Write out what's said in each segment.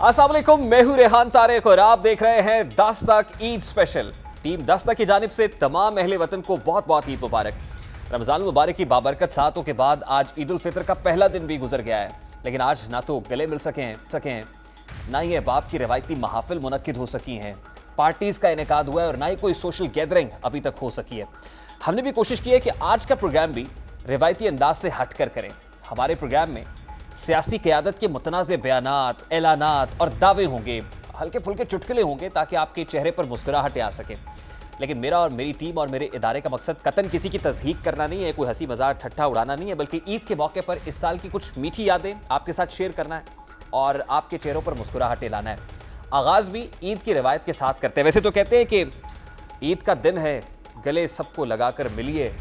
अस्सलाम वालेकुम, मैं हूं रेहान तारिक और आप देख रहे हैं दस्तक ईद स्पेशल। टीम दस्तक की जानिब से तमाम अहले वतन को बहुत बहुत ईद मुबारक। रमज़ान मुबारक की बाबरकत सातों के बाद आज ईद उल फितर का पहला दिन भी गुजर गया है, लेकिन आज ना तो गले मिल सके हैं ना ही अहबाब की रवायती महाफिल मुनक्किद हो सकी हैं, पार्टीज़ का इनेकाद हुआ है और ना ही कोई सोशल गैदरिंग अभी तक हो सकी है। हमने भी कोशिश की है कि आज का प्रोग्राम भी रिवायती अंदाज से हट कर करें। हमारे प्रोग्राम में सियासी क़यादत के मुतनाज़ बयानात, ऐलानात और दावे होंगे, हल्के फुल्के चुटकुले होंगे ताकि आपके चेहरे पर मुस्कुराहट आ सके। लेकिन मेरा और मेरी टीम और मेरे इदारे का मकसद कतन किसी की तज़हीक करना नहीं है, कोई हंसी मजाक ठट्ठा उड़ाना नहीं है, बल्कि ईद के मौके पर इस साल की कुछ मीठी यादें आपके साथ शेयर करना है और आपके चेहरों पर मुस्कुराहट लाना है। आगाज़ भी ईद की रिवायत के साथ करते हैं। वैसे तो कहते हैं कि ईद का दिन है, गले सबको लगाकर मिलिए,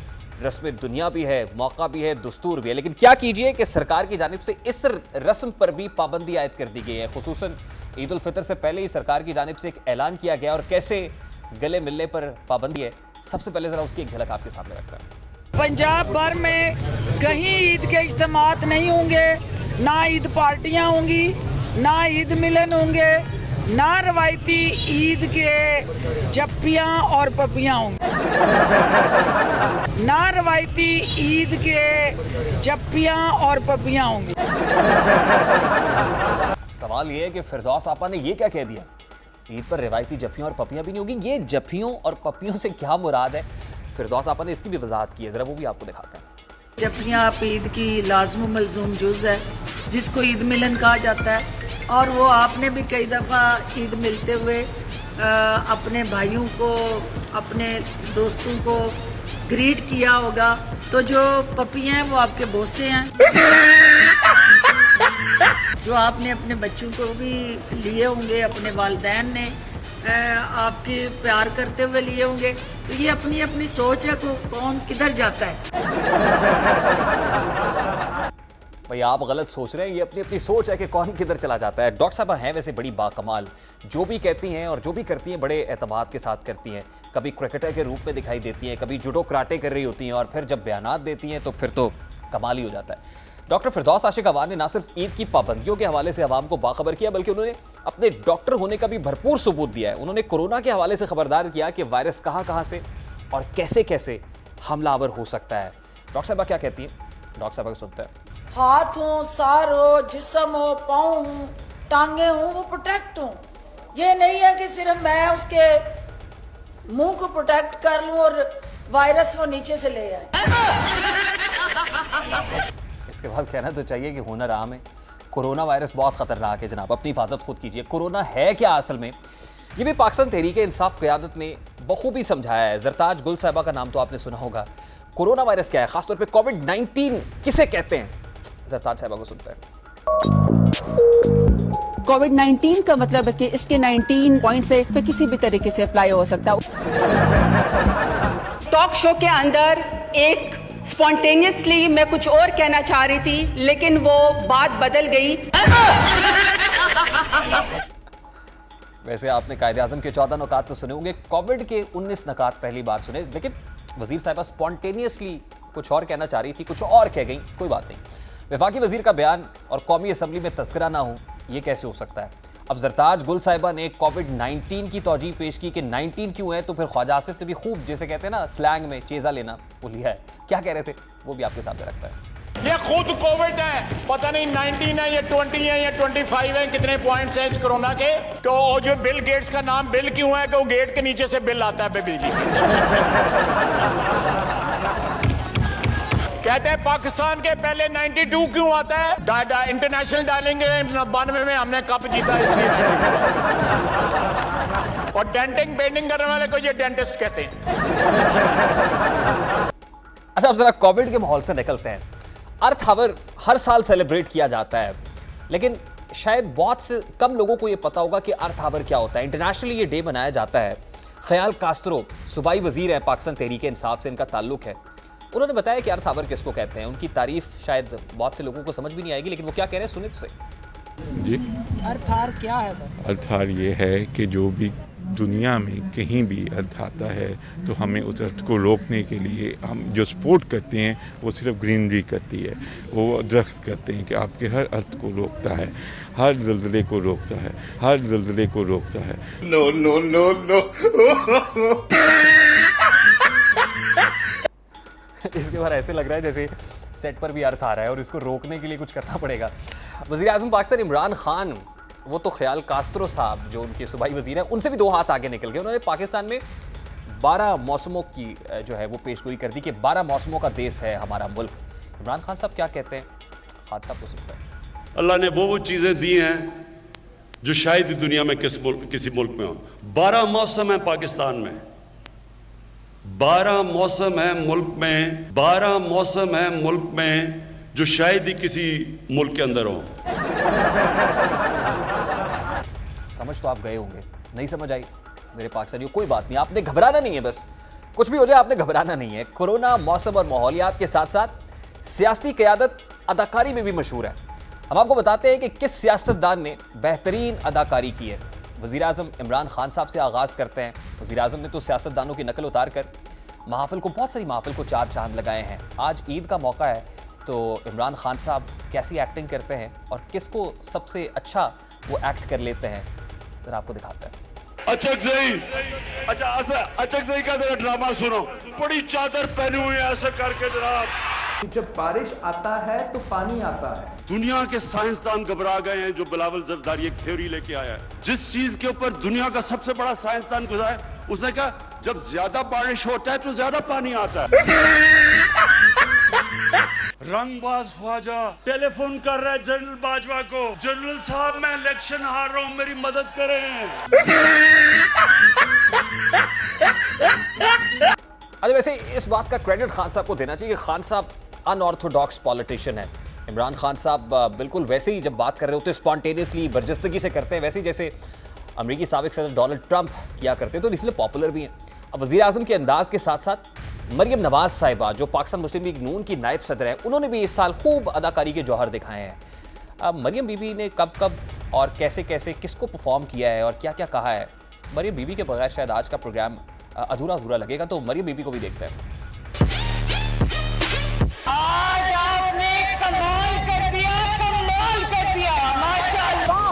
रस्म दुनिया भी है, मौका भी है, दस्तूर भी है। लेकिन क्या कीजिए कि सरकार की जानिब से इस रस्म पर भी पाबंदी आयद कर दी गई है। खुसूसन ईद उल फितर से पहले ही सरकार की जानिब से एक ऐलान किया गया और कैसे गले मिलने पर पाबंदी है, सबसे पहले जरा उसकी एक झलक आपके सामने रखता है। पंजाब भर में कहीं ईद के इज्तिमात नहीं होंगे, ना ईद पार्टियां होंगी, ना ईद मिलन होंगे, ना रवायती ईद के जप्पियां और पपियां होंगी। ना रवायती ईद के जप्पियां और पपियां होंगी। सवाल ये है कि फिरदौस आपा ने ये क्या कह दिया, ईद पर रिवायती जफ्फियां और पपियां भी नहीं होगी। ये जफ्फियों और पपियों से क्या मुराद है, फिरदौस आपा ने इसकी भी वजाहत की है, जरा वो भी आपको दिखाते हैं। जफ्फियां आप ईद की लाजम मलजूम जुज़ है, जिसको ईद मिलन कहा जाता है। और वो आपने भी कई दफ़ा ईद मिलते हुए अपने भाइयों को, अपने दोस्तों को ग्रीट किया होगा। तो जो पपी हैं वो आपके बोसे हैं, जो आपने अपने बच्चों को भी लिए होंगे, अपने वालिदैन ने आपके प्यार करते हुए लिए होंगे। तो ये अपनी अपनी सोच है, कौन किधर जाता है। भाई आप गलत सोच रहे हैं, ये अपनी अपनी सोच है कि कौन किधर चला जाता है। डॉक्टर साहब हैं वैसे बड़ी बाकमाल, जो भी कहती हैं और जो भी करती हैं बड़े एतमाद के साथ करती हैं। कभी क्रिकेटर के रूप में दिखाई देती हैं, कभी जुडो कराटे कर रही होती हैं और फिर जब बयानात देती हैं तो फिर तो कमाल ही हो जाता है। डॉक्टर फिरदौस आशिक अवान ने ना सिर्फ ईद की पाबंदियों के हवाले से अवाम को बाखबर किया, बल्कि उन्होंने अपने डॉक्टर होने का भी भरपूर सबूत दिया है। उन्होंने कोरोना के हवाले से खबरदार किया कि वायरस कहाँ कहाँ से और कैसे कैसे हमलावर हो सकता है। डॉक्टर साहबा क्या कहती हैं, डॉक्टर साहबा को सुनते हैं। हाथ हो, सार हो, जिस्म हो, पाँव हो, टांगे हो, वो प्रोटेक्ट हो। ये नहीं है कि सिर्फ मैं उसके मुंह को प्रोटेक्ट कर लूं और वायरस वो नीचे से ले आए। इसके बाद कहना तो चाहिए कि हुनर आम है। कोरोना वायरस बहुत खतरनाक है जनाब, अपनी हिफाजत खुद कीजिए। कोरोना है क्या असल में, ये भी पाकिस्तान तहरीक इंसाफ क़यादत ने बखूबी समझाया है। जरताज गुल साहिबा का नाम तो आपने सुना होगा। कोरोना वायरस क्या है, खासतौर पे कोविड-19 किसे कहते हैं, जरताज साहिबा को सुनते हैं। कोविड-19 का मतलब है कि इसके 19 पॉइंट से फिर किसी भी तरीके से अप्लाई हो सकता है। टॉक शो के अंदर एक स्पॉन्टेनियसली मैं कुछ और कहना चाह रही थी, लेकिन वो बात बदल गई। वैसे आपने कायदे-आज़म के 14 नुकात तो सुने होंगे, कोविड के 19 नुकात पहली बार सुने, लेकिन वजीर साहिबा स्पॉन्टेनियसली कुछ और कहना चाह रही थी, कुछ और कह गई। कोई बात नहीं, वफाकी वजीर का बयान और कौमी असम्बली में तज़किरा ना हो, ये कैसे हो सकता है। अब जरताज गुल साहिबा ने कोविड-19 की तौजीह पेश की कि 19 क्यों है, तो फिर ख्वाजा आसिफ ने भी खूब, जैसे कहते हैं ना स्लैंग में, चेज़ा लेना, वो लिया है। क्या कह रहे थे वो भी आपके सामने रखता है। ये खुद कोविड है, पता नहीं 19 है या 20 है या 25 है, कितने पॉइंट्स हैं इस कोरोना के। तो जो बिल गेट्स का नाम बिल क्यों है, कि वो गेट के नीचे से बिल आता है बिजली। कहते हैं पाकिस्तान के पहले 92 क्यों आता है, इंटरनेशनल डालेंगे 92 में हमने कप जीता इसलिए। और डेंटिंग पेंटिंग करने वाले को ये डेंटिस्ट कहते हैं। अच्छा, अब जरा कोविड के माहौल से निकलते हैं। अर्थ आवर हर साल सेलिब्रेट किया जाता है, लेकिन शायद बहुत से कम लोगों को यह पता होगा कि अर्थ आवर क्या होता है। इंटरनेशनली ये डे मनाया जाता है। ख्याल कास्त्रो सूबाई वजीर है, पाकिस्तान तहरीक इंसाफ से इनका ताल्लुक है। उन्होंने बताया कि अर्थ आवर किसको कहते हैं। उनकी तारीफ शायद बहुत से लोगों को समझ भी नहीं आएगी, लेकिन वो क्या कह रहे हैं सुने तो सही। जी, अर्थ आवर क्या है सर? अर्थ आवर ये है कि जो भी दुनिया में कहीं भी अर्थ आता है तो हमें उस अर्थ को रोकने के लिए हम जो सपोर्ट करते हैं वो सिर्फ ग्रीनरी करती है, वो दरख्त करते हैं कि आपके हर अर्थ को रोकता है, हर ज़लज़ले को रोकता है, हर ज़लज़ले को रोकता है। No no no no. इसके बाद ऐसे लग रहा है जैसे सेट पर भी अर्थ आ रहा है और इसको रोकने के लिए कुछ करना पड़ेगा। वज़ीर-ए-आज़म पाकिस्तान इमरान खान, वो तो ख्याल कास्त्रो साहब जो उनके सूबाई वज़ीर हैं, उनसे भी 2 हाथ आगे निकल गए। उन्होंने पाकिस्तान में 12 मौसमों की जो है वो पेशगोई कर दी कि 12 मौसमों का देश है हमारा मुल्क। इमरान खान साहब क्या कहते हैं, खान साहब को सुनते हैं। अल्लाह ने वो चीज़ें दी हैं जो शायद ही दुनिया में किसी मुल्क में हो। 12 मौसम है पाकिस्तान में, 12 मौसम है मुल्क में, 12 मौसम है मुल्क में जो शायद ही किसी मुल्क के अंदर हो। समझ तो आप गए होंगे, नहीं समझ आई मेरे पाकिस्तानियों, कोई बात नहीं, आपने घबराना नहीं है, बस कुछ भी हो जाए आपने घबराना नहीं है। कोरोना, मौसम और माहौलियात के साथ साथ सियासी क़यादत अदाकारी में भी मशहूर है। हम आपको बताते हैं कि किस सियासतदान ने बेहतरीन अदाकारी की है। वज़ीर-ए-आज़म इमरान खान साहब से आगाज़ करते हैं। वज़ीर-ए-आज़म ने तो सियासतदानों की नकल उतार कर महफिल को, बहुत सारी महफिल को 4 चांद लगाए हैं। आज ईद का मौका है तो इमरान खान साहब कैसी एक्टिंग करते हैं और किसको सबसे अच्छा वो एक्ट कर लेते हैं, जरा आपको दिखाते हैं। अचक सही का जरा ड्रामा सुनो, बड़ी चादर पहनी हुई है ऐसा करके जनाब। जब बारिश आता है तो पानी आता है। दुनिया के साइंसदान घबरा गए हैं जो बिलावल ज़रदारी एक थ्योरी लेके आया है। जिस चीज के ऊपर दुनिया का सबसे बड़ा साइंसदान गुजरा है, उसने कहा जब ज्यादा बारिश होता है तो ज्यादा पानी आता है। रंगबाज ख्वाजा टेलीफोन कर रहा है जनरल बाजवा को, जनरल साहब मैं इलेक्शन हार रहा हूं, मेरी मदद करें। अच्छा, वैसे इस बात का क्रेडिट खान साहब को देना चाहिए कि खान साहब अनऑर्थोडॉक्स पॉलिटिशियन है। इमरान खान साहब बिल्कुल वैसे ही जब बात कर रहे होते स्पॉन्टेनियसली, बर्जस्तगी से करते हैं, वैसे ही जैसे अमेरिकी साबिक सदर डोनाल्ड ट्रंप किया करते हैं, तो इसलिए पॉपुलर भी हैं। अब वज़ीर आज़म के अंदाज के साथ साथ मरियम नवाज साहिबा जो पाकिस्तान मुस्लिम लीग नून की नायब सदर है, उन्होंने भी इस साल खूब अदाकारी के जौहर दिखाए हैं। अब मरियम बीबी ने कब कब और कैसे कैसे किसको परफॉर्म किया है और क्या क्या कहा है, मरियम बीबी के बगैर शायद आज का प्रोग्राम अधूरा अधूरा लगेगा, तो मरियम बीबी को भी देखते हैं। आज आपने कमाल कर दिया, कमाल कर दिया, माशाअल्लाह।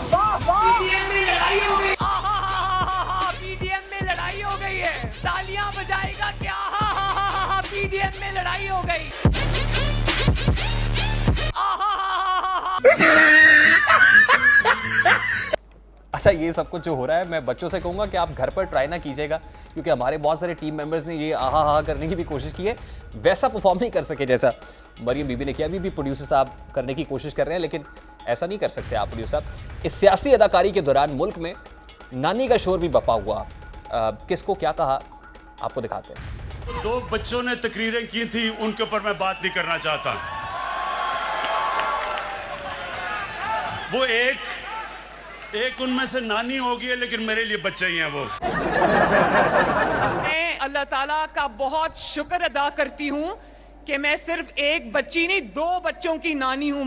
पीडीएम में लड़ाई हो गई, पीडीएम में लड़ाई हो गई है, तालियां बजाएगा क्या? पीडीएम में लड़ाई हो गई। अच्छा, ये सब कुछ जो हो रहा है, मैं बच्चों से कहूँगा कि आप घर पर ट्राई ना कीजिएगा, क्योंकि हमारे बहुत सारे टीम मेंबर्स ने ये आहा हा करने की भी कोशिश की है, वैसा परफॉर्म नहीं कर सके जैसा मरियम बीबी ने किया। अभी भी प्रोड्यूसर साहब करने की कोशिश कर रहे हैं, लेकिन ऐसा नहीं कर सकते आप प्रोड्यूसर साहब। इस सियासी अदाकारी के दौरान मुल्क में नानी का शोर भी बपा हुआ। किसको क्या कहा आपको दिखाते हैं। 2 बच्चों ने तकरीरें की थी, उनके ऊपर मैं बात नहीं करना चाहता। वो एक उनमें से नानी होगी है, लेकिन मेरे लिए बच्चे ही हैं वो। मैं अल्लाह ताला का बहुत शुक्र अदा करती हूँ कि मैं सिर्फ एक बच्ची नहीं 2 बच्चों की नानी हूँ।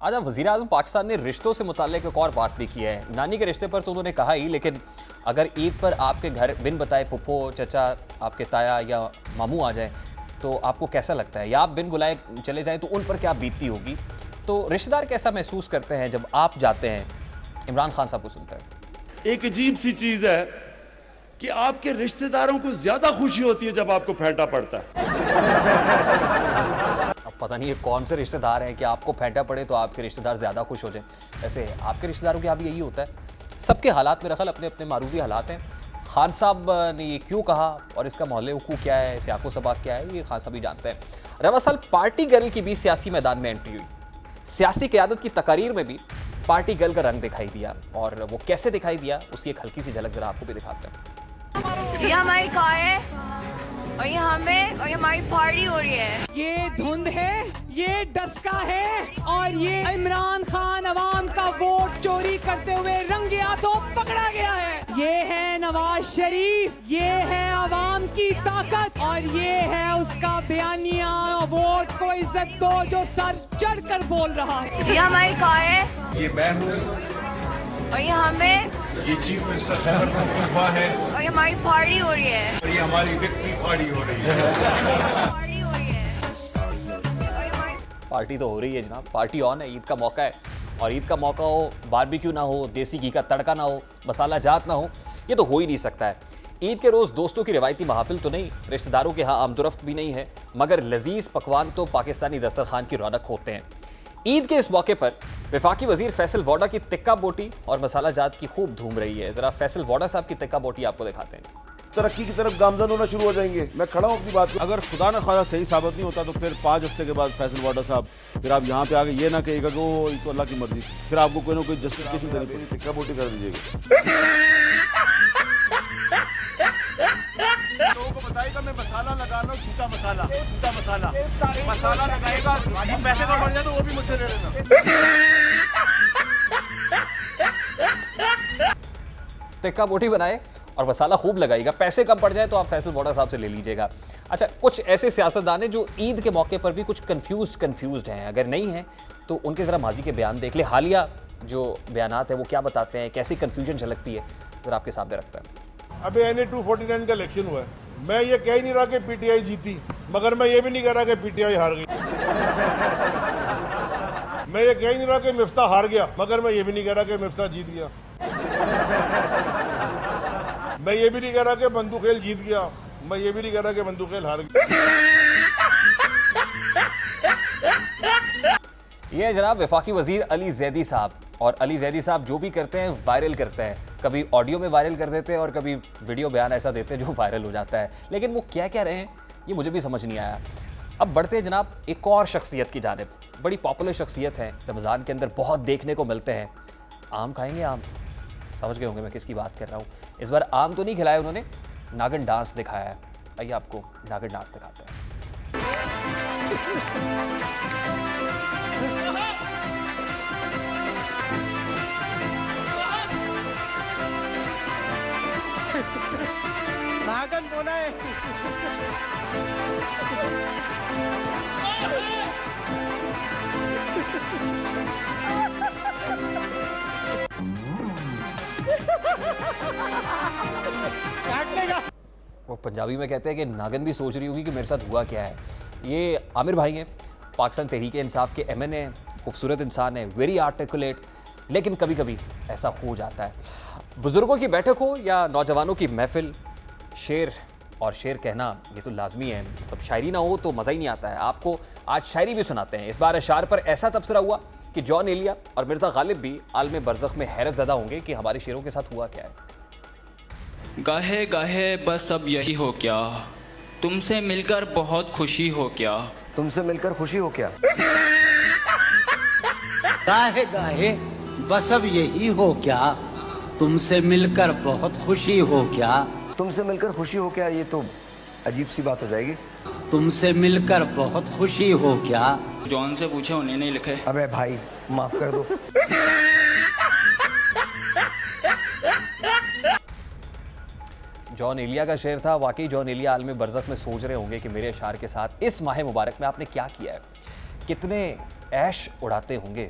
आज वज़ीर आज़म पाकिस्तान ने रिश्तों से मुताल्लिक़ एक और बात भी की है। नानी के रिश्ते पर तो उन्होंने कहा ही, लेकिन अगर ईद पर आपके घर बिन बताए फुफ्फो, चचा, आपके ताया या मामू आ जाए तो आपको कैसा लगता है, या आप बिन बुलाए चले जाएं तो उन पर क्या बीतती होगी। तो रिश्तेदार कैसा महसूस करते हैं जब आप जाते हैं। इमरान खान साहब को सुनते हैं। एक अजीब सी चीज है कि आपके रिश्तेदारों को ज्यादा खुशी होती है जब आपको फेंटा पड़ता है। अब पता नहीं ये कौन से रिश्तेदार हैं कि आपको फेंटा पड़े तो आपके रिश्तेदार ज़्यादा खुश हो जाएं। वैसे आपके रिश्तेदारों के यहाँ भी यही होता है। सबके हालात मेरा ख्याल अपने अपने मारूजी हालात हैं। खान साहब ने ये क्यों कहा और इसका मोहल्ले हुकूक क्या है, सियाको सबाक क्या है, ये खान साहब ही जानते हैं। रवा साल पार्टी गर्ल की भी सियासी मैदान में एंट्री हुई। सियासी क़यादत की तकारीर में भी पार्टी गर्ल का रंग दिखाई दिया, और वो कैसे दिखाई दिया उसकी एक हल्की सी झलक जरा आपको भी दिखाते हैं। ये हमारी कार है और ये हमें और ये हमारी पार्टी हो रही है। ये धुंध है, ये डस्का है, और ये इमरान खान अवाम का वोट चोरी करते हुए रंगे हाथों पकड़ा गया है। ये है नवाज शरीफ, ये है अवाम की ताकत, और ये है उसका बयानिया वोट को इज्जत दो जो सर चढ़ कर बोल रहा है। ये हमारी कार है, ये मैं हूँ, और ये हमें ये चीफ मिनिस्टर खैबर पख्तूनख्वा है और ये हमारी पार्टी हो रही है और ये हमारी विक्ट्री पार्टी हो रही है। पार्टी हो रही है और ये हमारी पार्टी तो हो रही है जनाब, पार्टी ऑन है। ईद का मौका है और ईद का मौका हो, बारबेक्यू ना हो, देसी घी का तड़का ना हो, मसाला जात ना हो, ये तो हो ही नहीं सकता है। ईद के रोज़ दोस्तों की रिवायती महफिल तो नहीं, रिश्तेदारों के यहाँ आमदुरफ्त भी नहीं है, मगर लजीज पकवान तो पाकिस्तानी दस्तरखान की रौनक होते हैं। ईद के इस मौके पर वफाकी वजीर फैसल वोडा की टिक्का बोटी और मसाला जात की खूब धूम रही है। जरा फैसल वोडा साहब की टिक्का बोटी आपको दिखाते हैं। तरक्की की तरफ गामजन होना शुरू हो जाएंगे। मैं खड़ा हूँ अपनी बात को। अगर खुदा न खासा सही साबित नहीं होता तो फिर 5 हफ्ते के बाद फैसल वाडा साहब फिर आप यहाँ पे आगे ये ना कहिएगा कि वो तो अल्लाह की मर्जी, फिर आपको कोई ना कोई जस्टिफिकेशन देनी पड़ेगी। टिक्का बोटी कर दीजिएगा। लोगों को बताइएगा मैं मसाला लगा रहा हूँ, सूखा मसाला, सूखा मसाला, मसाला लगाएगा, पैसे का बढ़ जाए तो वो भी मुझसे ले लेना। टिक्का बोटी बनाए और मसाला खूब लगाइएगा, पैसे कम पड़ जाए तो आप फैसल वोडा साहब से ले लीजिएगा। अच्छा, कुछ ऐसे सियासतदान हैं जो ईद के मौके पर भी कुछ कंफ्यूज्ड हैं, अगर नहीं हैं तो उनके ज़रा माजी के बयान देख ले। हालिया जो बयानात है वो क्या बताते हैं, कैसी कन्फ्यूजन झलकती है, ज़रा आपके सामने रखता है। अभी NA 249 का इलेक्शन हुआ है, मैं ये कह ही नहीं रहा कि PTI जीती, मगर मैं ये भी नहीं कह रहा कि PTI हार गई। मैं ये कह ही नहीं रहा कि मिफ्ता हार गया, मगर मैं ये भी नहीं कह रहा कि मिफ्ता जीत गया। मैं ये भी नहीं कह रहा कि बंदूखेल जीत गया, मैं ये भी नहीं कह रहा कि बंदूखेल हार गया। ये जनाब वफाकी वजीर अली जैदी साहब, और अली जैदी साहब जो भी करते हैं वायरल करते हैं, कभी ऑडियो में वायरल कर देते हैं और कभी वीडियो बयान ऐसा देते हैं जो वायरल हो जाता है, लेकिन वो क्या कह रहे हैं ये मुझे भी समझ नहीं आया। अब बढ़ते हैं जनाब एक और शख्सियत की जानिब, बड़ी पॉपुलर शख्सियत है, रमज़ान के अंदर बहुत देखने को मिलते हैं। आम खाएंगे आम, समझ गए होंगे मैं किसकी बात कर रहा हूँ। इस बार आम तो नहीं खिलाया उन्होंने, नागन डांस दिखाया है। आइए आपको नागन डांस दिखाते हैं। नागन बोला है। वो पंजाबी में कहते हैं कि नागन भी सोच रही होगी कि मेरे साथ हुआ क्या है। ये आमिर भाई हैं, पाकिस्तान तहरीक इंसाफ के MN हैं, खूबसूरत इंसान है, वेरी आर्टिकुलेट, लेकिन कभी कभी ऐसा हो जाता है। बुज़ुर्गों की बैठक हो या नौजवानों की महफिल, शेर और शेर कहना ये तो लाजमी है। मतलब शायरी ना हो तो मज़ा ही नहीं आता है। आपको आज शायरी भी सुनाते हैं। इस बार अशार पर ऐसा तबसरा हुआ कि जॉन एलिया और मिर्ज़ा गालिब भी आलम बरज़ख में हैरत ज़दा होंगे कि हमारे शेरों के साथ हुआ क्या है। गाहे गाहे बस अब यही हो क्या, तुमसे मिलकर बहुत खुशी हो क्या, तुमसे मिलकर खुशी हो क्या। गाहे गाहे बस अब यही हो क्या, तुमसे मिलकर बहुत खुशी हो क्या। तुमसे मिलकर खुशी हो क्या, ये तो अजीब सी बात हो जाएगी। तुमसे मिलकर बहुत खुशी हो क्या। जॉन से पूछे, उन्हें नहीं लिखे। अबे भाई माफ कर दो। जॉन एलिया का शेर था। वाकई जॉन एलिया आलम बरज़ख में सोच रहे होंगे कि मेरे अशार के साथ इस माह मुबारक में आपने क्या किया है, कितने ऐश उड़ाते होंगे,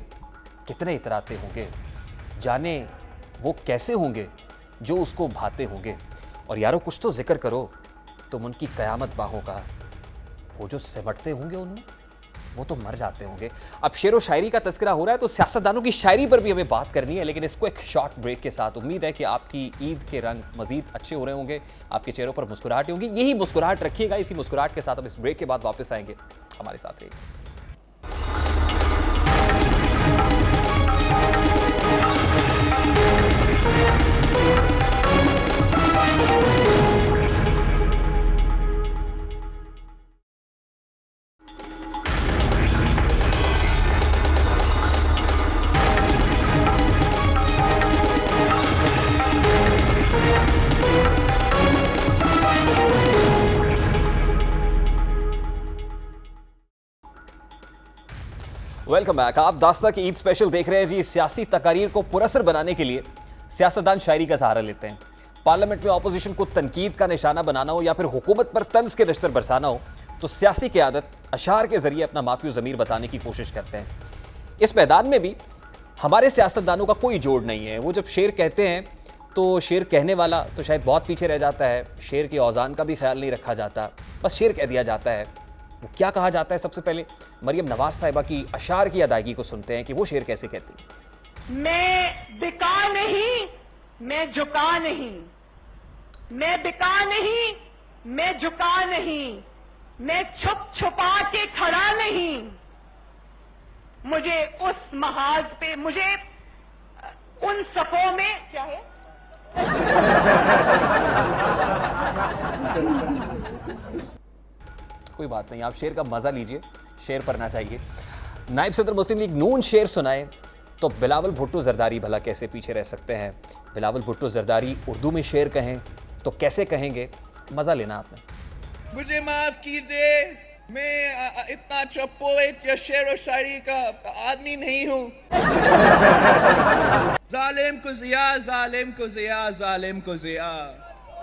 कितने इतराते होंगे, जाने वो कैसे होंगे जो उसको भाते होंगे। और यारो कुछ तो जिक्र करो तुम उनकी क़यामत बाहों का, वो जो सिमटते होंगे उनमें वो तो मर जाते होंगे। अब शेर व शायरी का तस्करा हो रहा है तो सियासतदानों की शायरी पर भी हमें बात करनी है, लेकिन इसको एक शॉर्ट ब्रेक के साथ। उम्मीद है कि आपकी ईद के रंग मजीद अच्छे हो रहे होंगे, आपके चेहरों पर मुस्कुराहट होंगी। यही मुस्कुराहट रखिएगा, इसी मुस्कुराहट के साथ हम इस ब्रेक के बाद वापस आएंगे। हमारे साथ रहिए। Welcome back. आप दास्ता की ईद स्पेशल देख रहे हैं जी। सियासी तकारीर को पुरअसर बनाने के लिए सियासतदान शायरी का सहारा लेते हैं। पार्लियामेंट में अपोजिशन को तनकीद का निशाना बनाना हो या फिर हुकूमत पर तंज के नश्तर बरसाना हो तो सियासी क़यादत अशार के जरिए अपना माफी ज़मीर बताने की कोशिश करते हैं। इस मैदान में भी हमारे सियासतदानों का कोई जोड़ नहीं है। वो जब शेर कहते हैं तो शेर कहने वाला तो शायद बहुत पीछे रह जाता है, शेर के औज़ान का भी ख्याल नहीं रखा जाता, बस शेर कह दिया जाता है। वो क्या कहा जाता है? सबसे पहले मरियम नवाज साहिबा की अशार की अदायगी को सुनते हैं कि वो शेर कैसे कहती हैं। मैं बिका नहीं, मैं झुका नहीं, मैं बिका नहीं, मैं झुका नहीं, मैं छुप छुपा के खड़ा नहीं, मुझे उस महाज पे, मुझे उन सफ़ों में क्या है कोई बात नहीं, आप शेर का मजा लीजिए, शेर पढ़ना चाहिए। नायब सदर मुस्लिम लीग नून शेर सुनाए तो बिलावल भुट्टो जरदारी भला कैसे पीछे रह सकते हैं। बिलावल भुट्टो जरदारी उर्दू में शेर कहें तो कैसे कहेंगे, मजा लेना आपने। मुझे माफ कीजिए, मैं इतना अच्छा पोएट या शेर और शायरी का आदमी नहीं हूँ। जालिम को जिया, जालिम को जिया, जालिम को जिया,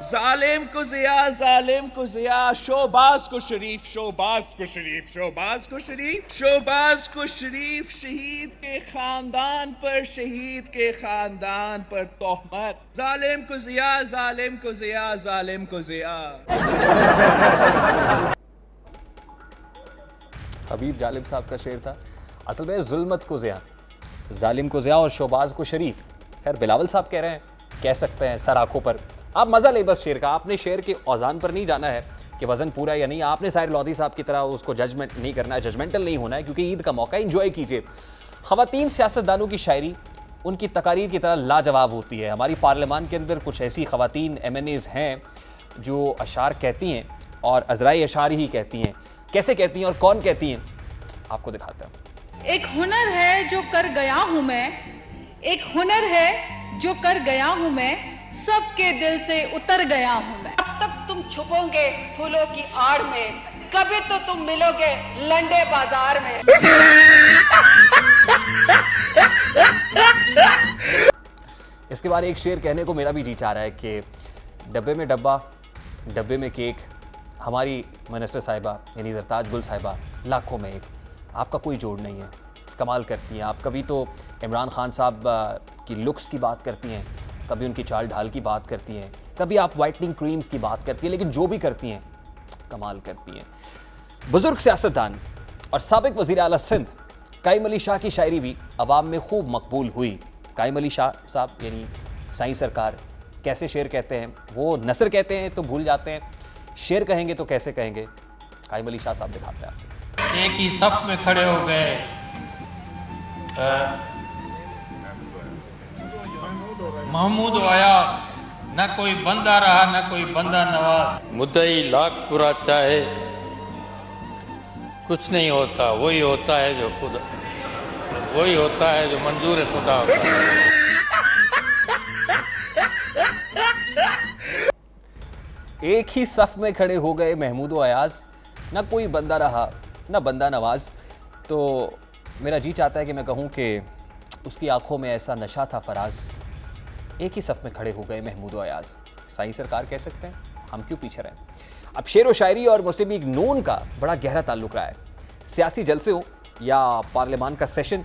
जालिम को जिया, जालिम को जिया, शोबाज को शरीफ, शोबाज को शरीफ, शोबाज को शरीफ, शोबाज को शरीफ, शहीद के खानदान पर, शहीद के खानदान पर तोहमत। जालिम को जिया, जालिम को जिया, जालिम को जिया। हबीब जालिम साहब का शेर था। असल में जुल्मत को ज़िया, जालिम को ज़िया और शोबाज को शरीफ। खैर बिलावल साहब कह रहे हैं, कह सकते हैं सर आंखों पर। आप मज़ा ले बस शेर का, आपने शेर के औज़ान पर नहीं जाना है कि वज़न पूरा या नहीं। आपने साहिर लोधी साहब की तरह उसको जजमेंट नहीं करना है, जजमेंटल नहीं होना है, क्योंकि ईद का मौका, इंजॉय कीजिए। ख़वातीन सियासतदानों की शायरी उनकी तकारीर की तरह लाजवाब होती है। हमारी पार्लियामान के अंदर कुछ ऐसी ख़वातीन MNAs हैं जो अशार कहती हैं और अज़राए अशार ही कहती हैं। कैसे कहती हैं और कौन कहती हैं, आपको दिखाता हूं। एक हुनर है जो कर गया हूं मैं, एक हुनर है जो कर गया हूं मैं, सबके दिल से उतर गया हूं मैं। अब तक तुम छुपोगे फूलों की आड़ में, कभी तो तुम मिलोगे लंडे बाजार में। इसके बाद एक शेर कहने को मेरा भी जी चाह रहा है कि डब्बे में डब्बा, डब्बे में केक, हमारी मिनिस्टर साहिबा यानी जरताज गुल साहिबा लाखों में एक, आपका कोई जोड़ नहीं है, कमाल करती हैं आप। कभी तो इमरान खान साहब की लुक्स की बात करती हैं, कभी उनकी चाल ढाल की बात करती हैं, कभी आप वाइटनिंग क्रीम्स की बात करती हैं, लेकिन जो भी करती हैं कमाल करती हैं। बुजुर्ग सियासतदान और साबिक वज़ीर आला सिंध कायम अली शाह की शायरी भी अवाम में खूब मकबूल हुई। कायम अली शाह साहब यानी साईं सरकार कैसे शेर कहते हैं, वो नसर कहते हैं तो भूल जाते हैं, शेर कहेंगे तो कैसे कहेंगे। कायम अली शाह साहब दिखाते हैं आपको। एक ही सफ में खड़े हो गए, महमूद आया, न कोई बंदा रहा न कोई बंदा नवाज। मुद्दई लाख बुरा चाहे, कुछ नहीं होता, वही होता है जो खुदा, वही होता है जो मंजूर खुदा होता है। एक ही सफ में खड़े हो गए महमूद अयाज, ना कोई बंदा रहा ना बंदा नवाज। तो मेरा जी चाहता है कि मैं कहूँ कि उसकी आंखों में ऐसा नशा था फराज। एक ही सफ में खड़े हो गए महमूद अयाज। साईं सरकार कह सकते हैं, हम क्यों पीछे रहें। अब शेर व शायरी और मुस्लिम लीग नून का बड़ा गहरा ताल्लुक रहा है। सियासी जलसे हो या पार्लियामान का सेशन,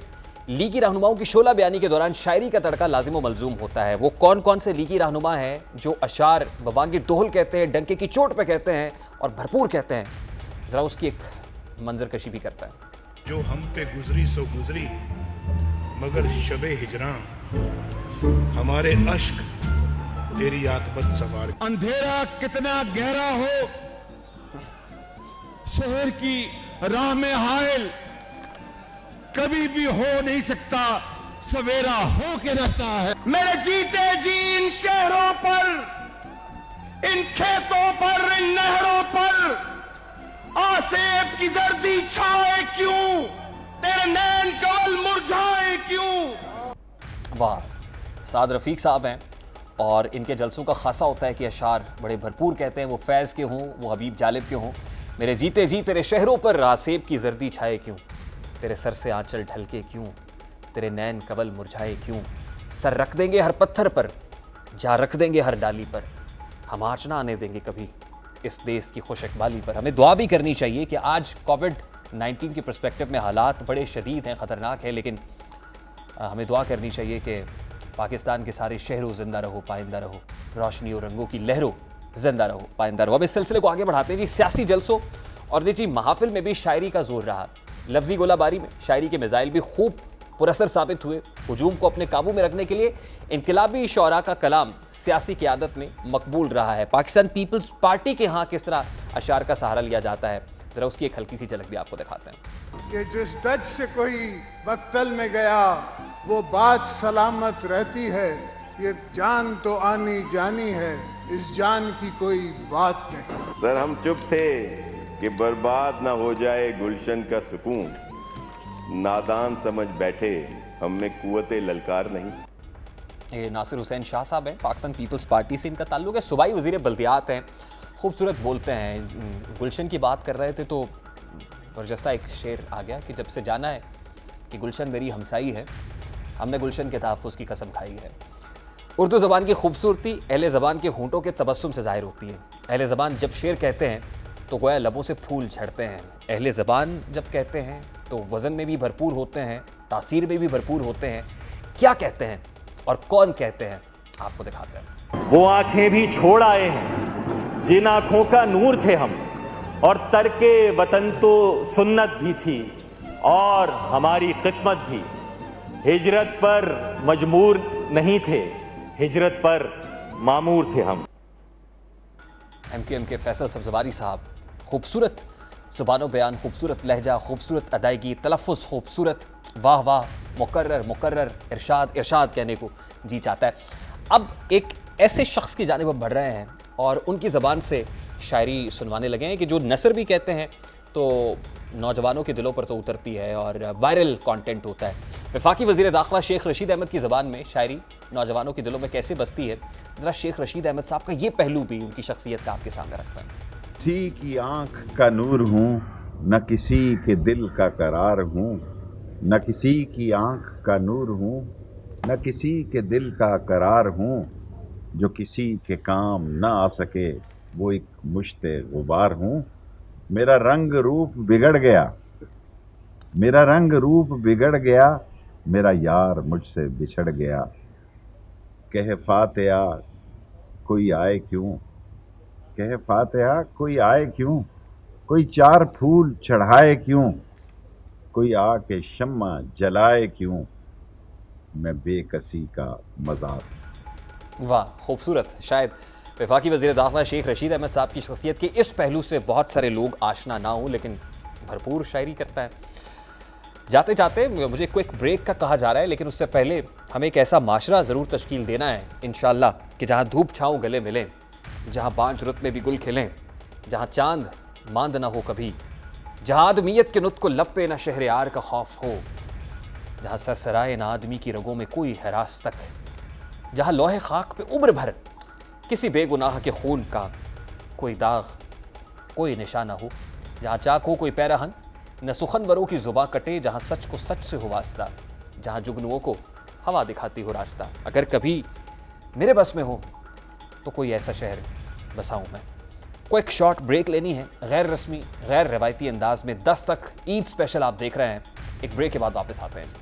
लीगी रहनुमाओं की शोला बयानी के दौरान शायरी का तड़का लाजिम व मलजूम होता है। वो कौन कौन से लीगी रहनुमा हैं जो अशार बबांगी दोहल कहते हैं, डंके की चोट पे कहते हैं और भरपूर कहते हैं, ज़रा उसकी एक मंजर कशी भी करता है। जो हम पे गुजरी सो गुजरी, मगर शबे हिजरां हमारे अश्क तेरी आकबत सवार। अंधेरा कितना गहरा हो, शहर की राह में हायल कभी भी हो नहीं सकता, सवेरा हो के रहता है। मेरे जीते जी इन शहरों पर, इन खेतों पर, इन नहरों पर आसेब की जर्दी छाए क्यों, तेरे नैन कमल मुरझाए क्यों। वाह, साद रफीक साहब हैं और इनके जलसों का खासा होता है कि अशार बड़े भरपूर कहते हैं। वो फैज़ के हों, वो हबीब जालिब के हों। मेरे जीते जी तेरे शहरों पर आसेब की जर्दी छाए क्यों, तेरे सर से आंचल ढलके क्यों, तेरे नैन कबल मुरझाए क्यों। सर रख देंगे हर पत्थर पर, जा रख देंगे हर डाली पर, हम आँच ना आने देंगे कभी इस देश की खुश इकबाली पर। हमें दुआ भी करनी चाहिए कि आज कोविड-19 के पर्सपेक्टिव में हालात बड़े शदीद हैं, ख़तरनाक है, लेकिन हमें दुआ करनी चाहिए कि पाकिस्तान के सारे शहरों जिंदा रहो, पाइंदा रहो, रोशनी और रंगों की लहरों जिंदा रहो, पाइंदा रहो। अब इस सिलसिले को आगे बढ़ाते हैं जी। सियासी जलसों और निजी महाफिल में भी शायरी का जोर रहा। लफ्जी गोलाबारी में शायरी के मिसाइल भी खूब पुरअसर साबित हुए। हुजूम को अपने काबू में रखने के लिए इनकलाबी शौरा का कलाम सियासी क़यादत में मकबूल रहा है। पाकिस्तान पीपल्स पार्टी के यहाँ किस तरह अशार का सहारा लिया जाता है, जरा उसकी एक हल्की सी झलक भी आपको दिखाते हैं। कि जिस दज से कोई मक्तल में गया वो बात सलामत रहती है, ये जान तो आनी जानी है, इस जान की कोई बात नहीं। सर हम चुप थे कि बर्बाद ना हो जाए गुलशन का सुकून, नादान समझ बैठे हम में कुव्वते ललकार नहीं। ये नासिर हुसैन शाह साहब हैं, पाकिस्तान पीपल्स पार्टी से इनका ताल्लुक है। सूबाई वज़ीर बल्दियात हैं, खूबसूरत बोलते हैं। गुलशन की बात कर रहे थे तो बरजस्ता एक शेर आ गया कि जब से जाना है कि गुलशन मेरी हमसाई है, हमने गुलशन के तहफ़्फ़ुज़ की कसम खाई है। उर्दू ज़बान की खूबसूरती अहले ज़बान के होंठों के तबस्सुम से ज़ाहिर होती है। अहले ज़बान जब शेर कहते हैं तो गोया लबों से फूल झड़ते हैं। अहले ज़बान जब कहते हैं तो वज़न में भी भरपूर होते हैं, तासीर में भी भरपूर होते हैं। क्या कहते हैं और कौन कहते हैं, आपको दिखाते हैं। वो आंखें भी छोड़ आए हैं जिन आंखों का नूर थे हम, और तरके वतन तो सुन्नत भी थी और हमारी किस्मत भी। हिजरत पर मजबूर नहीं थे, हिजरत पर मामूर थे हम। MQM के फैसल सब्ज़वारी साहब, खूबसूरत ज़ुबानो बयान, खूबसूरत लहजा, खूबसूरत अदायगी, तलफ़्फ़ुज़ खूबसूरत, वाह वाह, मुकर्रर मुकर्रर, इरशाद इरशाद कहने को जी चाहता है। अब एक ऐसे शख्स की जानिब बढ़ रहे हैं और उनकी ज़बान से शायरी सुनवाने लगे हैं कि जो नसर भी कहते हैं तो नौजवानों के दिलों पर तो उतरती है और वायरल कंटेंट होता है। वफाकी वज़ीर दाखिला शेख रशीद अहमद की ज़बान में शायरी नौजवानों के दिलों में कैसे बसती है, ज़रा शेख रशीद अहमद साहब का ये पहलू भी उनकी शख्सियत का आपके सामने रखते हैं। किसी की आंख का नूर हूँ, न किसी के दिल का करार हूँ, न किसी की आंख का नूर हूँ, न किसी के दिल का करार हूँ। जो किसी के काम न आ सके वो एक मुश्ते गुबार हूँ। मेरा रंग रूप बिगड़ गया, मेरा रंग रूप बिगड़ गया, मेरा यार मुझसे बिछड़ गया। कहे फातिहा कोई आए क्यों, कहे फातिहा कोई आए क्यों, कोई चार फूल चढ़ाए क्यों, कोई आके शम्मा जलाए क्यों, मैं बेकसी का मज़ार। वाह, खूबसूरत। शायद वफाकी वज़ीर दाखिला शेख रशीद अहमद साहब की शख्सियत के इस पहलू से बहुत सारे लोग आशना ना हों, लेकिन भरपूर शायरी करता है। जाते जाते मुझे क्विक ब्रेक का कहा जा रहा है, लेकिन उससे पहले हमें एक ऐसा माशरा ज़रूर तश्कील देना है इंशाअल्लाह कि जहाँ धूप छाँव गले मिलें, जहाँ बांझ रुत में भी गुल खिलें, जहाँ चांद मांद ना हो कभी, जहाँ आदमियत के नुत को लब पे ना शहरयार का खौफ हो, जहाँ सरसराए ना आदमी की रगों में कोई हरास तक, जहाँ लोहे खाक पे उम्र भर किसी बेगुनाह के खून का कोई दाग कोई निशाना हो, जहाँ चाक हो कोई पैराहन न सुखनवरों की जुबां कटे, जहाँ सच को सच से हो वास्ता, जहाँ जुगनुओं को हवा दिखाती हो रास्ता। अगर कभी मेरे बस में हो तो कोई ऐसा शहर बसाऊं मैं। कोई एक शॉर्ट ब्रेक लेनी है, गैर रस्मी गैर रवायती अंदाज में 10 तक ईद स्पेशल आप देख रहे हैं। एक ब्रेक के बाद वापस आते हैं।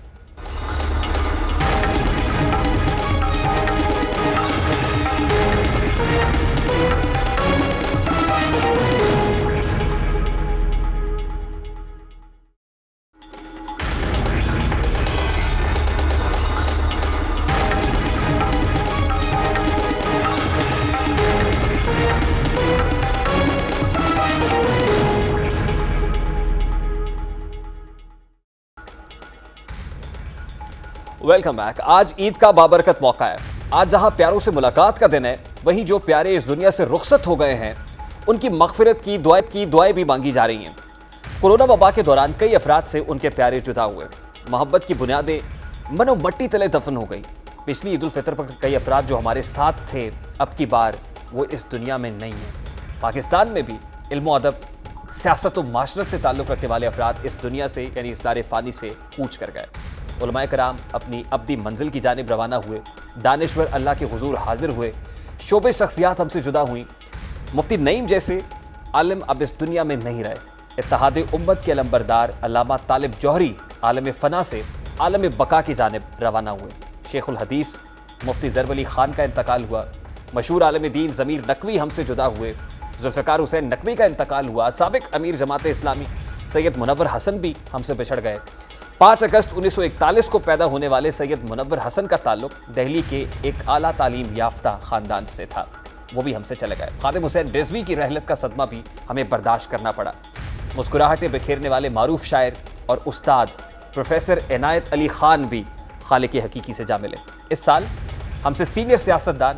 Welcome back. आज ईद का बाबरकत मौका है। आज जहां प्यारों से मुलाकात का दिन है, वहीं जो प्यारे इस दुनिया से रुखसत हो गए हैं उनकी मगफिरत की दुआएं भी मांगी जा रही हैं। कोरोना वबा के दौरान कई अफराद से उनके प्यारे जुदा हुए, मोहब्बत की बुनियादें मनो मट्टी तले दफन हो गई। पिछली ईद उल फितर पर कई अफराद जो हमारे साथ थे, अब की बार वो इस दुनिया में नहीं है। पाकिस्तान में भी इल्म अदब, सियासत व माशरत से ताल्लुक़ रखने वाले अफराद इस दुनिया से यानी इस दारे फ़ानी से कूच कर गए। उलमाए कराम अपनी अब्दी मंजिल की जानिब रवाना हुए, दानिश्वर अल्लाह के हुजूर हाजिर हुए, शोबे शख्सियात हमसे जुदा हुई। मुफ्ती नईम जैसे आलिम अब इस दुनिया में नहीं रहे। इत्तेहाद उम्मत के अलंबरदार अल्लामा तालिब जौहरी आलम फ़ना से आलम बका की जानिब रवाना हुए। शेखुल हदीस मुफ्ती ज़रब अली खान का इंतकाल हुआ। मशहूर आलम दीन ज़मीर नकवी हमसे जुदा हुए। जुल्फ़िकार हुसैन नकवी का इंतकाल हुआ। साबिक अमीर जमात इस्लामी सैयद मुनव्वर हसन भी हमसे बिछड़ गए। 5 अगस्त 1941 को पैदा होने वाले सैयद मुनव्वर हसन का ताल्लुक दिल्ली के एक आला तालीम याफ्ता ख़ानदान से था, वो भी हमसे चले गए। खादिम हुसैन रिजवी की रहलत का सदमा भी हमें बर्दाश्त करना पड़ा। मुस्कुराहटें बिखेरने वाले मारूफ शायर और उस्ताद प्रोफेसर इनायत अली खान भी खालिक हकीकी से जा मिले। इस साल हमसे सीनियर सियासतदान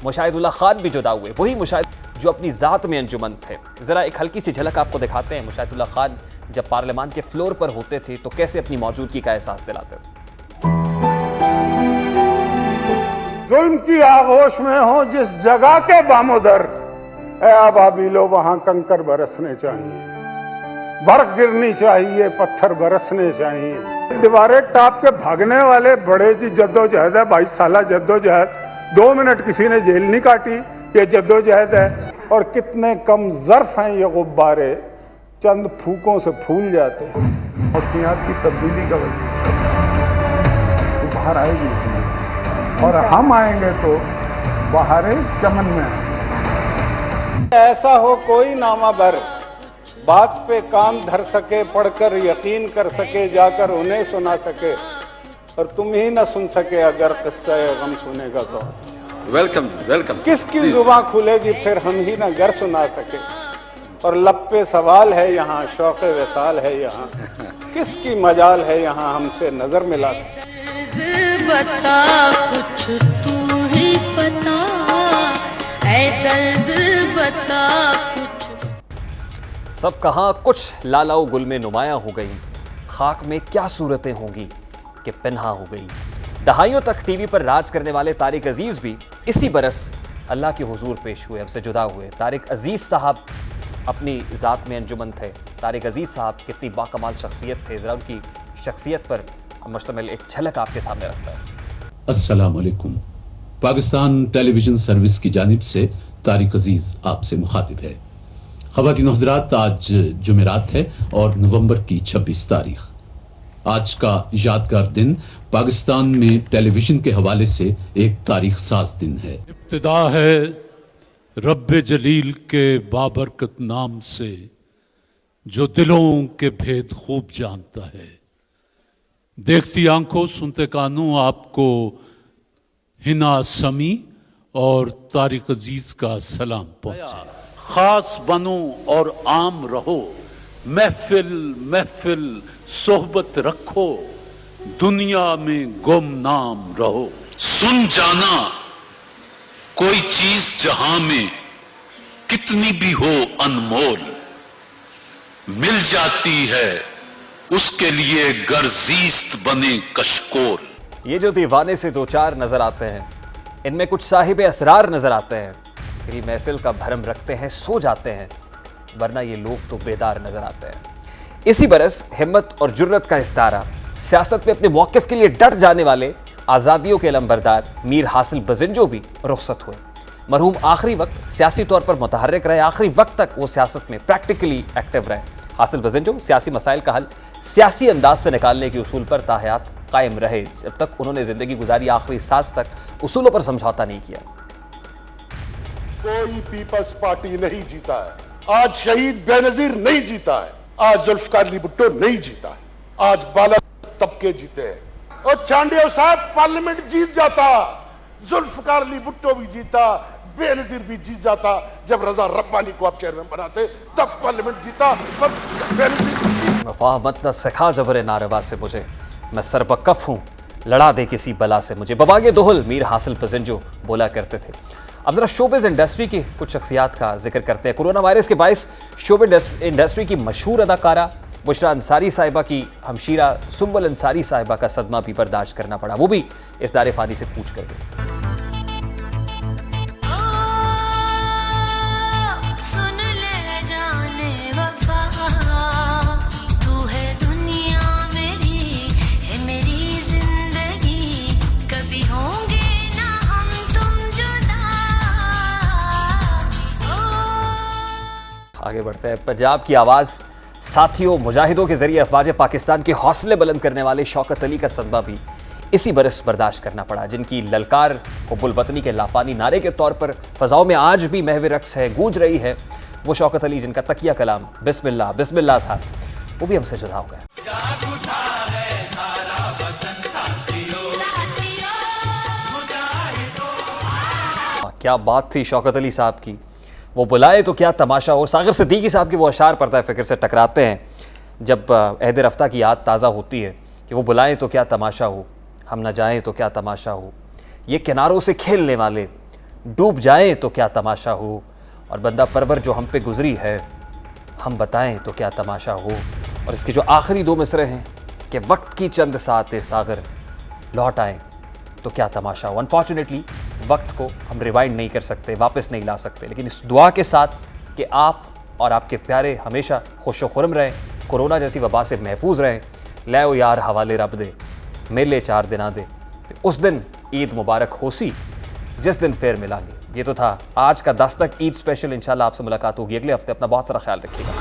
मुशाहिदुल्लाह खान भी जुदा हुए, वही मुशाहिद जो अपनी ज़ात में अंजुमन थे। ज़रा एक हल्की सी झलक आपको दिखाते हैं। मुशाहिदुल्लाह खान जब पार्लियामान के फ्लोर पर होते थे तो कैसे अपनी मौजूदगी का एहसास दिलाते थे। जुल्म की आगोश में हो जिस जगह के बामोदर, ऐ अबाबिलो वहां कंकर बरसने चाहिए, बर्फ गिरनी चाहिए, पत्थर बरसने चाहिए। दीवारें टाप के भागने वाले बड़े जी जद्दोजहद है, 22 साल जद्दोजहद, 2 मिनट किसी ने जेल नहीं काटी, ये जद्दोजहद है। और कितने कम ज़र्फ हैं ये गुब्बारे, चंद फूकों से फूल जाते हैं। मौसमियात की तब्दीली का वजह बाहर आएगी और हम आएंगे तो बहारें चमन में आएंगे। ऐसा हो कोई नामा बर, बात पे कान धर सके, पढ़कर यकीन कर सके, जाकर उन्हें सुना सके, और तुम ही न सुन सके अगर किस्सा गम सुनेगा तो। Welcome welcome. किसकी जुबां खुलेगी फिर हम ही न गर सुना सके। और लब पे सवाल है यहाँ, शौक़े विसाल है यहाँ, किसकी मजाल है यहाँ हमसे नजर मिला सके। बता कुछ तू ही बता, ऐ दर्द बता कुछ। सब कहाँ कुछ लालाओ गुल में नुमायां हो गई, खाक में क्या सूरतें होंगी कि पिन्हा हो गई। दहाइयों तक टीवी पर राज करने वाले तारिक अजीज भी इसी बरस अल्लाह के हुजूर पेश हुए, हमसे जुदा हुए। तारिक अजीज साहब अपनी ज़ात में अंजुमन थे। तारिक अजीज साहब कितनी बाकमाल शख्सियत थे, ज़रा उनकी शख्सियत पर मुश्तमिल एक झलक आपके सामने रखता है। अस्सलाम वालेकुम। पाकिस्तान टेलीविजन सर्विस की जानिब से तारिक अजीज आपसे मुखातिब है। ख़वातीन और हज़रात, आज जुमेरात है और नवंबर की 26 तारीख। आज का यादगार दिन पाकिस्तान में टेलीविजन के हवाले से एक तारीख साज दिन है। इब्तिदा है रब्बे जलील के बाबरकत नाम से, जो दिलों के भेद खूब जानता है। देखती आंखों सुनते कानों आपको हिना समी और तारिक अजीज का सलाम पहुंचे। खास बनो और आम रहो, महफिल महफिल सोहबत रखो, दुनिया में गुमनाम रहो। सुन जाना कोई चीज जहां में कितनी भी हो अनमोल, मिल जाती है उसके लिए गर्जीस्त बने कशकोल। ये जो दीवाने से दो चार नजर आते हैं, इनमें कुछ साहिब असरार नजर आते हैं। फिर महफिल का भरम रखते हैं, सो जाते हैं, वरना ये लोग तो बेदार नजर आते हैं। इसी बरस हिम्मत और जुर्रत का इस्तारा, सियासत में अपने मौक़िफ़ के लिए डट जाने वाले आज़ादियों के अलंबरदार मीर हासिल बजिंजो भी रुखसत हुए। मरहूम आखिरी वक्त सियासी तौर पर मुतहर्रिक रहे, आखिरी वक्त तक वो सियासत में प्रैक्टिकली एक्टिव रहे। हासिल बजिंजो सियासी मसाइल का हल सियासी अंदाज से निकालने के उसूल पर ताहयात कायम रहे, जब तक उन्होंने ज़िंदगी गुजारी आखिरी सांस तक उसूलों पर समझौता नहीं किया। कोई पीपल्स पार्टी नहीं जीता है, आज शहीद बेनजीर नहीं जीता है, आज जुल्फकार अली भुट्टो नहीं जीता है, आज बाला तबके जीते हैं। और चांडिया साहब पार्लियामेंट जीत जाता, जुल्फकार अली भुट्टो भी जीता, बेनजीर भी जीत जाता। जब रजा रब्बानी को आप चेयरमैन बनाते तब पार्लियामेंट जीता, तब बेनजीर। वफा मत न सिखा जबरे नारवा से मुझे, मैं सरबकफ हूँ, लड़ा दे किसी बला से मुझे। बबागे दोहल मीर हासिल बजिंजो बोला करते थे। अब जरा शोबिज़ इंडस्ट्री की कुछ शख्सियात का जिक्र करते हैं। कोरोना वायरस के बायस शोबिज़ इंडस्ट्री की मशहूर अदाकारा बुशरा अंसारी साहिबा की हमशीरा सुंबुल अंसारी साहिबा का सदमा भी बर्दाश्त करना पड़ा, वो भी इस दारे फानी से पूछ करके। सुन ले जाने वफा, तू है दुनिया मेरी, है मेरी जिंदगी, कभी होंगे ना हम तुम जुदा। आगे बढ़ते हैं। पंजाब की आवाज़ साथियों, मुजाहिदों के जरिए अफवाज पाकिस्तान के हौसले बुलंद करने वाले शौकत अली का सदमा भी इसी बरस बर्दाश्त करना पड़ा, जिनकी ललकार हुब्बुल वतनी के लाफानी नारे के तौर पर फजाओं में आज भी महव रक्स है, गूंज रही है। वो शौकत अली जिनका तकिया कलाम बिस्मिल्लाह बिस्मिल्लाह था, वो भी हमसे जुदा हो गया। क्या बात थी शौकत अली साहब की, वो बुलाए तो क्या तमाशा हो। सागर सिद्दीकी साहब की वो अशार पर्दा फ़िक्र से टकराते हैं जब अहद रफ्ता की याद ताज़ा होती है कि वो बुलाएं तो क्या तमाशा हो, हम ना जाएं तो क्या तमाशा हो, ये किनारों से खेलने वाले डूब जाएं तो क्या तमाशा हो, और बंदा परवर जो हम पे गुजरी है हम बताएं तो क्या तमाशा हो। और इसके जो आखिरी दो मिसरे हैं कि वक्त की चंद सातें सागर लौट आएँ तो क्या तमाशा हो। अनफॉर्चुनेटली वक्त को हम रिवाइंड नहीं कर सकते, वापस नहीं ला सकते, लेकिन इस दुआ के साथ कि आप और आपके प्यारे हमेशा खुश खुरम रहें, कोरोना जैसी वबा से महफूज रहें। लै ओ यार हवाले रब दे, मेले 4 दिना दे, उस दिन ईद मुबारक होसी जिस दिन फिर मिलांगे। ये तो था आज का दस्तक ईद स्पेशल। इंशाल्लाह आपसे मुलाकात होगी अगले हफ्ते। अपना बहुत सारा ख्याल रखिएगा।